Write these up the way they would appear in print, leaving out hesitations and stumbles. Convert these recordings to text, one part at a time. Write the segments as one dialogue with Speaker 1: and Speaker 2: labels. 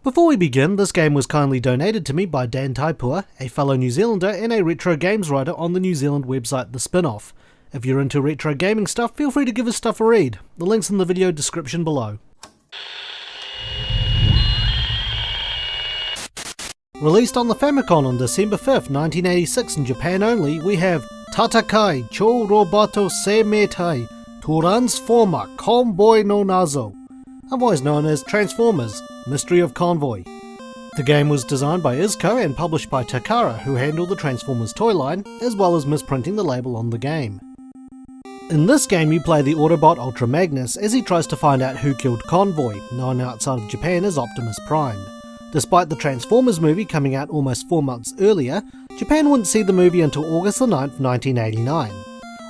Speaker 1: Before we begin, this game was kindly donated to me by Dan Taipua, a fellow New Zealander and a retro games writer on the New Zealand website The Spin-Off. If you're into retro gaming stuff, feel free to give his stuff a read. The link's in the video description below. Released on the Famicom on December 5th, 1986 in Japan only, we have Tatakai Chou Roboto Seimetai Transformer Convoy no Nazo, otherwise known as Transformers, Mystery of Convoy. The game was designed by Izco and published by Takara, who handled the Transformers toy line, as well as misprinting the label on the game. In this game you play the Autobot Ultra Magnus as he tries to find out who killed Convoy, known outside of Japan as Optimus Prime. Despite the Transformers movie coming out almost 4 months earlier, Japan wouldn't see the movie until August the 9th, 1989.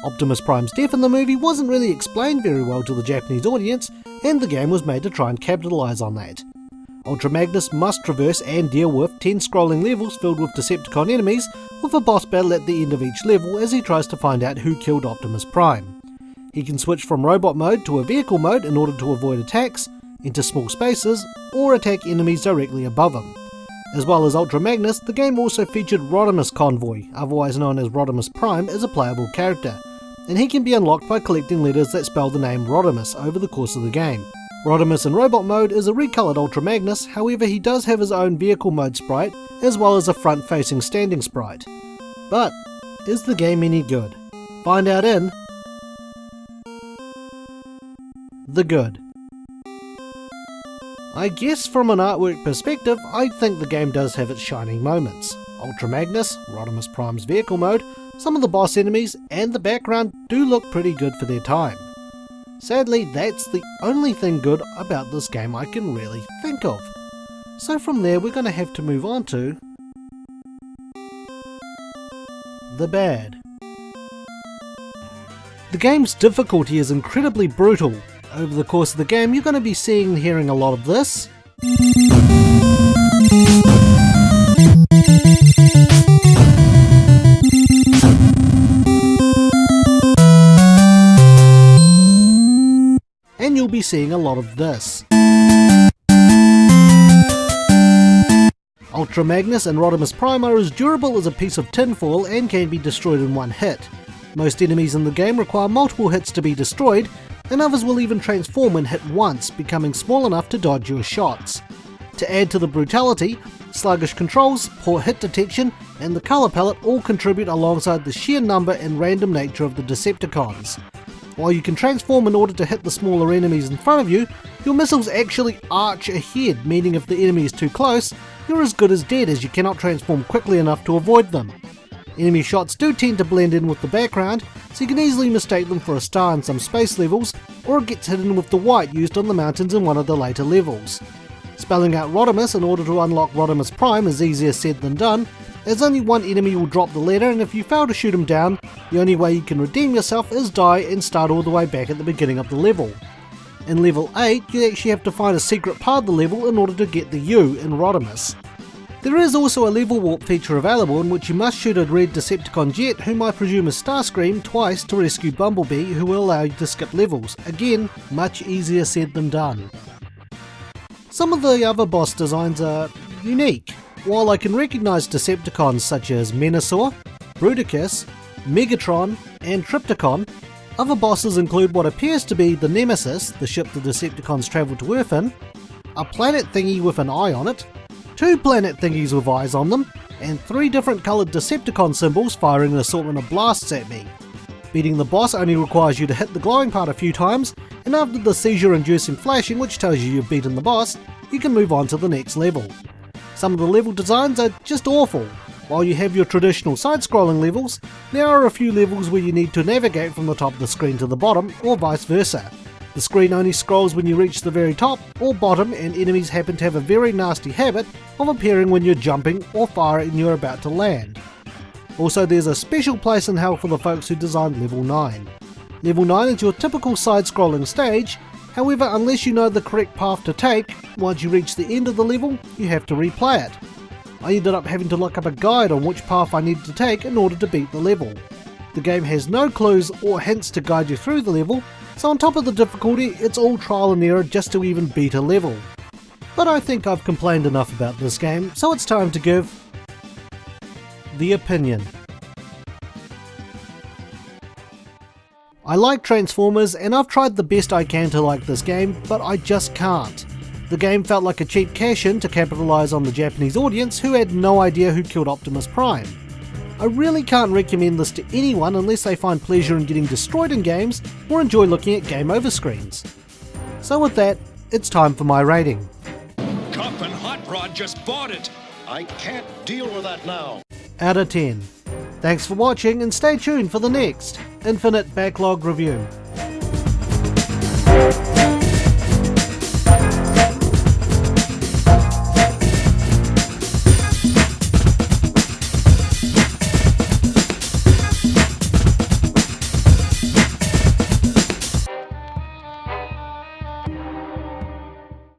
Speaker 1: Optimus Prime's death in the movie wasn't really explained very well to the Japanese audience, and the game was made to try and capitalise on that. Ultra Magnus must traverse and deal with 10 scrolling levels filled with Decepticon enemies, with a boss battle at the end of each level as he tries to find out who killed Optimus Prime. He can switch from robot mode to a vehicle mode in order to avoid attacks, enter small spaces, or attack enemies directly above him. As well as Ultra Magnus, the game also featured Rodimus Convoy, otherwise known as Rodimus Prime, as a playable character, and he can be unlocked by collecting letters that spell the name Rodimus over the course of the game. Rodimus in robot mode is a recoloured Ultra Magnus, however he does have his own vehicle mode sprite, as well as a front-facing standing sprite. But, is the game any good? Find out in The Good. I guess from an artwork perspective, I think the game does have its shining moments. Ultra Magnus, Rodimus Prime's vehicle mode, some of the boss enemies, and the background do look pretty good for their time. Sadly, that's the only thing good about this game I can really think of. So from there we're going to have to move on to the bad. The game's difficulty is incredibly brutal. Over the course of the game you're going to be seeing and hearing a lot of this. And you'll be seeing a lot of this. Ultra Magnus and Rodimus Prime are as durable as a piece of tinfoil and can be destroyed in one hit. Most enemies in the game require multiple hits to be destroyed, and others will even transform when hit once, becoming small enough to dodge your shots. To add to the brutality, Sluggish Controls, poor hit detection, and the colour palette all contribute alongside the sheer number and random nature of the Decepticons. While you can transform in order to hit the smaller enemies in front of you, your missiles actually arch ahead, meaning if the enemy is too close, you're as good as dead as you cannot transform quickly enough to avoid them. Enemy shots do tend to blend in with the background, so you can easily mistake them for a star in some space levels, or it gets hidden with the white used on the mountains in one of the later levels. Spelling out Rodimus in order to unlock Rodimus Prime is easier said than done, as only one enemy will drop the letter, and if you fail to shoot him down, the only way you can redeem yourself is die and start all the way back at the beginning of the level. In level 8, you actually have to find a secret part of the level in order to get the U in Rodimus. There is also a level warp feature available in which you must shoot a red Decepticon jet, whom I presume is Starscream, twice to rescue Bumblebee, who will allow you to skip levels. Again, much easier said than done. Some of the other boss designs are unique. While I can recognise Decepticons such as Menasor, Bruticus, Megatron, and Trypticon, other bosses include what appears to be the Nemesis, the ship the Decepticons travel to Earth in, a planet thingy with an eye on it, 2 planet thingies with eyes on them, and 3 different coloured Decepticon symbols firing an assortment of blasts at me. Beating the boss only requires you to hit the glowing part a few times, and after the seizure-inducing flashing which tells you you've beaten the boss, you can move on to the next level. Some of the level designs are just awful. While you have your traditional side-scrolling levels, there are a few levels where you need to navigate from the top of the screen to the bottom, or vice versa. The screen only scrolls when you reach the very top or bottom, and enemies happen to have a very nasty habit of appearing when you're jumping or firing and you're about to land. Also, there's a special place in hell for the folks who designed Level 9. Level 9 is your typical side-scrolling stage, however unless you know the correct path to take, once you reach the end of the level, you have to replay it. I ended up having to look up a guide on which path I needed to take in order to beat the level. The game has no clues or hints to guide you through the level, so on top of the difficulty, it's all trial and error just to even beat a level. But I think I've complained enough about this game, so it's time to give the opinion. I like Transformers, and I've tried the best I can to like this game, but I just can't. The game felt like a cheap cash-in to capitalise on the Japanese audience who had no idea who killed Optimus Prime. I really can't recommend this to anyone unless they find pleasure in getting destroyed in games or enjoy looking at game over screens. So with that, it's time for my rating.
Speaker 2: Cup and Hot Rod just bought it. I can't deal with that now.
Speaker 1: Out of 10. Thanks for watching and stay tuned for the next Infinite Backlog review.